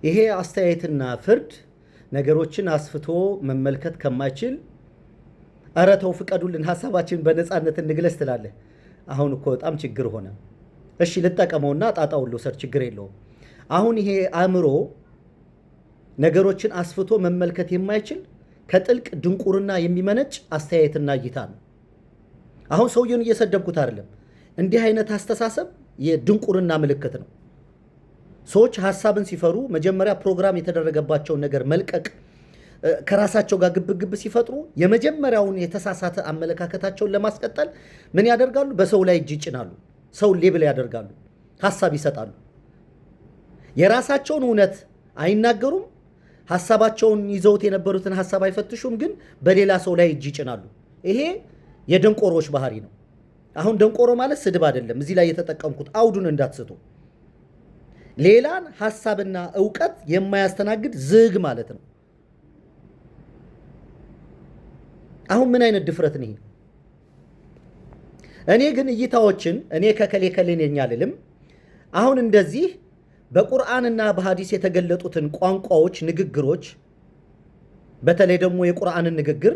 ይሄ አስተያየትና ፍርድ ነገሮችን አስፍቶ መመልከት ከማይችል ኧረ ተው ፍቀዱልን ሐሳባችን በነፃነት እንግለጽ ትላለህ። አሁን እኮ በጣም ችግር ሆነ። እሺ ልጠቀመውና ጣጣውን ልውሰድ፣ ችግር የለውም። አሁን ይሄ አእምሮ ነገሮችን አስፍቶ መመልከት የማይችል ከጥልቅ ድንቁርና የሚመነጭ አስተያየትና እይታ ነው። አሁን ሰውየውን እየሰደብኩት አይደለም። እንዲህ አይነት አስተሳሰብ የድንቁርና ምልክት ነው። ሰዎች ሐሳብን ሲፈሩ መጀመሪያ ፕሮግራም የተደረገባቸውን ነገር መልቀቅ ከራሳቸው ጋር ግብግብ ሲፈጥሩ የመጀመሪያውን የተሳሳተ አመለካከታቸውን ለማስቀጠል ምን ያደርጋሉ? በሰው ላይ እጅ ይጭናሉ። ሰው ሌብል ያደርጋሉ፣ ሐሳብ ይሰጣሉ። የራሳቸውን እውነት አይናገሩም። ሐሳባቸውን ይዘውት የነበሩትን ሐሳብ አይፈትሹም፣ ግን በሌላ ሰው ላይ እጅ ይጭናሉ። ይሄ የደንቆሮች ባህሪ ነው። አሁን ደንቆሮ ማለት ስድብ አይደለም። እዚህ ላይ የተጠቀምኩት አውዱን እንዳትስቱ። ሌላን ሐሳብና ዕውቀት የማያስተናግድ ዝግ ማለት ነው። አሁን ምን አይነት ድፍረት ነው ይሄ? እኔ ግን እይታዎችን እኔ ከከሌ ከሌ ነኝ አልልም። አሁን እንደዚህ በቁርአንና በሐዲስ የተገለጡትን ቋንቋዎች፣ ንግግሮች በተለይ ደግሞ የቁርአንን ንግግር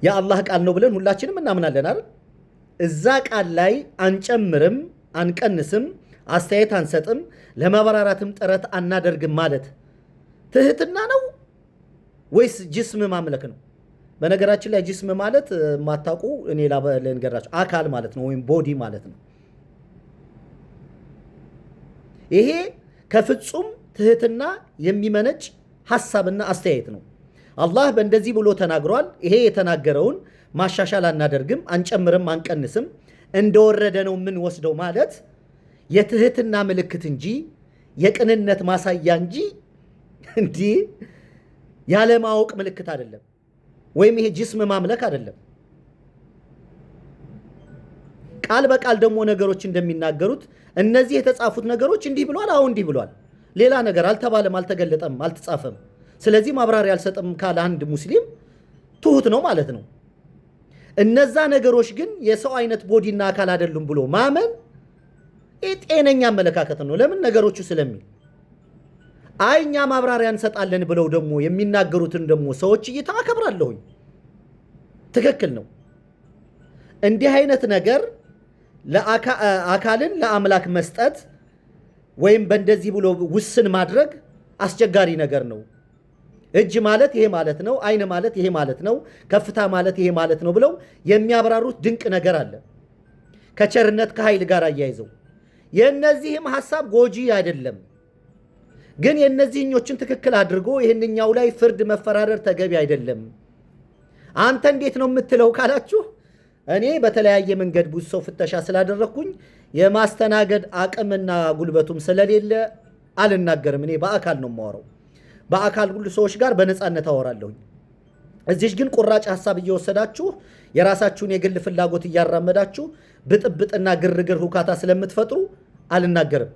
የአላህ ቃል ነው ብለን ሁላችንም እናምናለን አይደል? እዛ ቃል ላይ አንጨምርም፣ አንቀንስም፣ አስተያየት አንሰጥም፣ ለማብራራትም ጥረት አናደርግም ማለት ትህትና ነው ወይስ ጅስም ማምለክ ነው? በነገራችን ላይ ጅስም ማለት ማታውቁ እኔ ልንገራችሁ አካል ማለት ነው፣ ወይም ቦዲ ማለት ነው። ይሄ ከፍጹም ትህትና የሚመነጭ ሐሳብና አስተያየት ነው። አላህ በእንደዚህ ብሎ ተናግሯል። ይሄ የተናገረውን ማሻሻል አናደርግም፣ አንጨምርም፣ አንቀንስም፣ እንደወረደ ነው የምንወስደው ማለት የትህትና ምልክት እንጂ የቅንነት ማሳያ እንጂ እንዲህ ያለማወቅ ምልክት አይደለም። ወይም ይሄ ጅስም ማምለክ አይደለም። ቃል በቃል ደግሞ ነገሮች እንደሚናገሩት እነዚህ የተጻፉት ነገሮች እንዲህ ብሏል፣ አሁን እንዲህ ብሏል። ሌላ ነገር አልተባለም፣ አልተገለጠም፣ አልተጻፈም። ስለዚህ ማብራሪያ አልሰጥም ካለ አንድ ሙስሊም ትሁት ነው ማለት ነው። እነዛ ነገሮች ግን የሰው አይነት ቦዲና አካል አይደሉም ብሎ ማመን ጤነኛ አመለካከት ነው። ለምን? ነገሮቹ ስለሚል አይ እኛ ማብራሪያ እንሰጣለን ብለው ደግሞ የሚናገሩትን ደግሞ ሰዎች እይታ አከብራለሁኝ። ትክክል ነው። እንዲህ አይነት ነገር አካልን ለአምላክ መስጠት ወይም በእንደዚህ ብሎ ውስን ማድረግ አስቸጋሪ ነገር ነው። እጅ ማለት ይሄ ማለት ነው፣ አይን ማለት ይሄ ማለት ነው፣ ከፍታ ማለት ይሄ ማለት ነው ብለው የሚያብራሩት ድንቅ ነገር አለ ከቸርነት ከኃይል ጋር አያይዘው። የእነዚህም ሐሳብ ጎጂ አይደለም፣ ግን የእነዚህኞችን ትክክል አድርጎ ይህንኛው ላይ ፍርድ መፈራረር ተገቢ አይደለም። አንተ እንዴት ነው የምትለው ካላችሁ እኔ በተለያየ መንገድ ብዙ ሰው ፍተሻ ስላደረግኩኝ የማስተናገድ አቅምና ጉልበቱም ስለሌለ አልናገርም። እኔ በአካል ነው የማወራው። በአካል ሁሉ ሰዎች ጋር በነፃነት አወራለሁኝ። እዚህ ግን ቁራጭ ሐሳብ እየወሰዳችሁ የራሳችሁን የግል ፍላጎት እያራመዳችሁ ብጥብጥና ግርግር ሁካታ ስለምትፈጥሩ አልናገርም።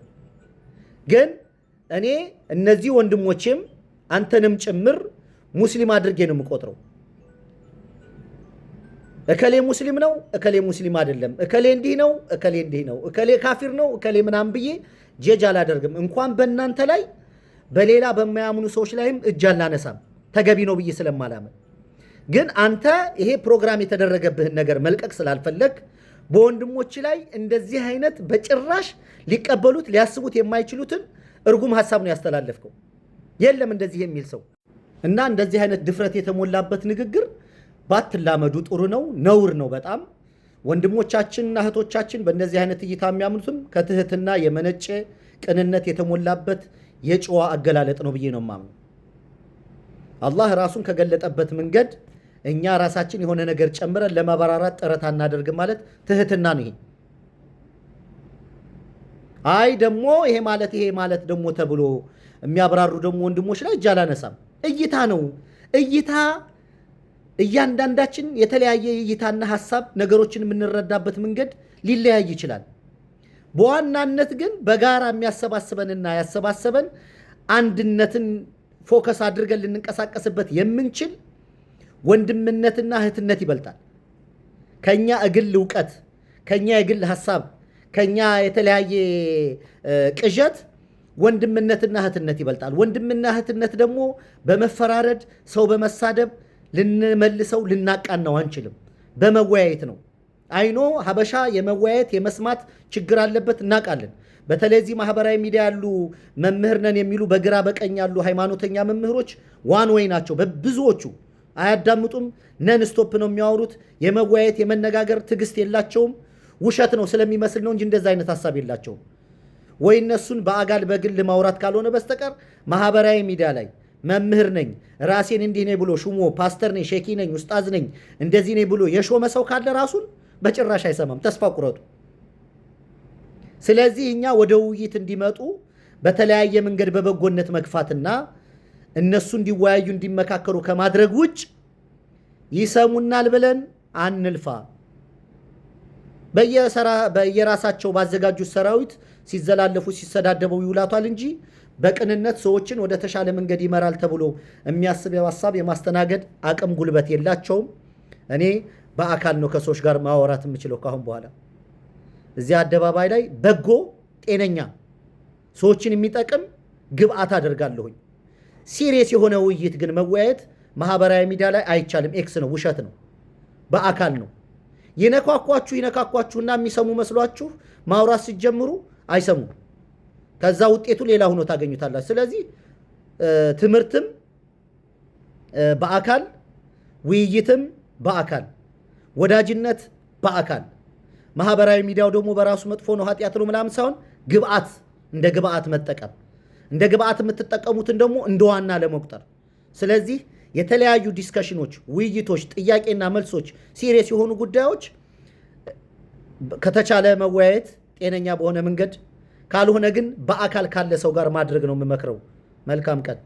ግን እኔ እነዚህ ወንድሞቼም አንተንም ጭምር ሙስሊም አድርጌ ነው የምቆጥረው። እከሌ ሙስሊም ነው፣ እከሌ ሙስሊም አይደለም፣ እከሌ እንዲህ ነው፣ እከሌ እንዲህ ነው፣ እከሌ ካፊር ነው፣ እከሌ ምናምን ብዬ ጀጅ አላደርግም። እንኳን በእናንተ ላይ በሌላ በማያምኑ ሰዎች ላይም እጅ አላነሳም፣ ተገቢ ነው ብዬ ስለማላምን። ግን አንተ ይሄ ፕሮግራም የተደረገብህን ነገር መልቀቅ ስላልፈለግ በወንድሞች ላይ እንደዚህ አይነት በጭራሽ ሊቀበሉት ሊያስቡት የማይችሉትን እርጉም ሐሳብ ነው ያስተላለፍከው። የለም እንደዚህ የሚል ሰው እና እንደዚህ አይነት ድፍረት የተሞላበት ንግግር ባትላመዱ ጥሩ ነው። ነውር ነው በጣም። ወንድሞቻችንና እህቶቻችን በእንደዚህ አይነት እይታ የሚያምኑትም ከትህትና የመነጨ ቅንነት የተሞላበት የጨዋ አገላለጥ ነው ብዬ ነው የማምነው። አላህ ራሱን ከገለጠበት መንገድ እኛ ራሳችን የሆነ ነገር ጨምረን ለማብራራት ጥረት አናደርግም ማለት ትህትና ነው። ይሄ አይ ደግሞ ይሄ ማለት ደግሞ ተብሎ የሚያብራሩ ደግሞ ወንድሞች ላይ እጅ አላነሳም። እይታ ነው። እይታ እያንዳንዳችን የተለያየ እይታና ሐሳብ ነገሮችን የምንረዳበት መንገድ ሊለያይ ይችላል። በዋናነት ግን በጋራ የሚያሰባስበንና ያሰባሰበን አንድነትን ፎከስ አድርገን ልንንቀሳቀስበት የምንችል ወንድምነትና እህትነት ይበልጣል። ከኛ እግል እውቀት፣ ከኛ የግል ሐሳብ፣ ከኛ የተለያየ ቅዠት ወንድምነትና እህትነት ይበልጣል። ወንድምና እህትነት ደግሞ በመፈራረድ ሰው በመሳደብ ልንመልሰው ልናቃናው አንችልም። በመወያየት ነው። አይኖ ሀበሻ የመወያየት የመስማት ችግር አለበት እናውቃለን። በተለይ እዚህ ማህበራዊ ሚዲያ ያሉ መምህር ነን የሚሉ በግራ በቀኝ ያሉ ሃይማኖተኛ መምህሮች ዋን ወይ ናቸው። በብዙዎቹ አያዳምጡም። ነን ስቶፕ ነው የሚያወሩት። የመወያየት የመነጋገር ትዕግስት የላቸውም። ውሸት ነው ስለሚመስል ነው እንጂ እንደዛ አይነት ሀሳብ የላቸውም። ወይ እነሱን በአጋል በግል ማውራት ካልሆነ በስተቀር ማህበራዊ ሚዲያ ላይ መምህር ነኝ ራሴን እንዲህ ነኝ ብሎ ሹሞ ፓስተር ነኝ ሼኪ ነኝ ኡስታዝ ነኝ እንደዚህ ነኝ ብሎ የሾመ ሰው ካለ ራሱን በጭራሽ አይሰማም። ተስፋ ቁረጡ። ስለዚህ እኛ ወደ ውይይት እንዲመጡ በተለያየ መንገድ በበጎነት መግፋትና እነሱ እንዲወያዩ እንዲመካከሩ ከማድረግ ውጭ ይሰሙናል ብለን አንልፋ። በየራሳቸው ባዘጋጁት ሰራዊት ሲዘላለፉ ሲሰዳደበው ይውላቷል እንጂ በቅንነት ሰዎችን ወደ ተሻለ መንገድ ይመራል ተብሎ የሚያስብ ሀሳብ የማስተናገድ አቅም ጉልበት የላቸውም። እኔ በአካል ነው ከሰዎች ጋር ማወራት የምችለው ካሁን በኋላ እዚህ አደባባይ ላይ በጎ ጤነኛ ሰዎችን የሚጠቅም ግብአት አደርጋለሁኝ። ሲሪየስ የሆነ ውይይት ግን መወያየት ማህበራዊ ሚዲያ ላይ አይቻልም። ኤክስ ነው፣ ውሸት ነው። በአካል ነው። ይነካኳችሁና የሚሰሙ መስሏችሁ ማውራት ሲጀምሩ አይሰሙም። ከዛ ውጤቱ ሌላ ሆኖ ታገኙታላችሁ። ስለዚህ ትምህርትም በአካል ውይይትም በአካል ወዳጅነት በአካል ማህበራዊ ሚዲያው ደግሞ በራሱ መጥፎ ነው ኃጢአት ነው ምናምን ሳይሆን ግብአት እንደ ግብአት መጠቀም እንደ ግብአት የምትጠቀሙትን ደግሞ እንደ ዋና ለመቁጠር። ስለዚህ የተለያዩ ዲስከሽኖች፣ ውይይቶች፣ ጥያቄና መልሶች ሲሪየስ የሆኑ ጉዳዮች ከተቻለ መወያየት ጤነኛ በሆነ መንገድ ካልሆነ ግን በአካል ካለ ሰው ጋር ማድረግ ነው የምመክረው። መልካም ቀን።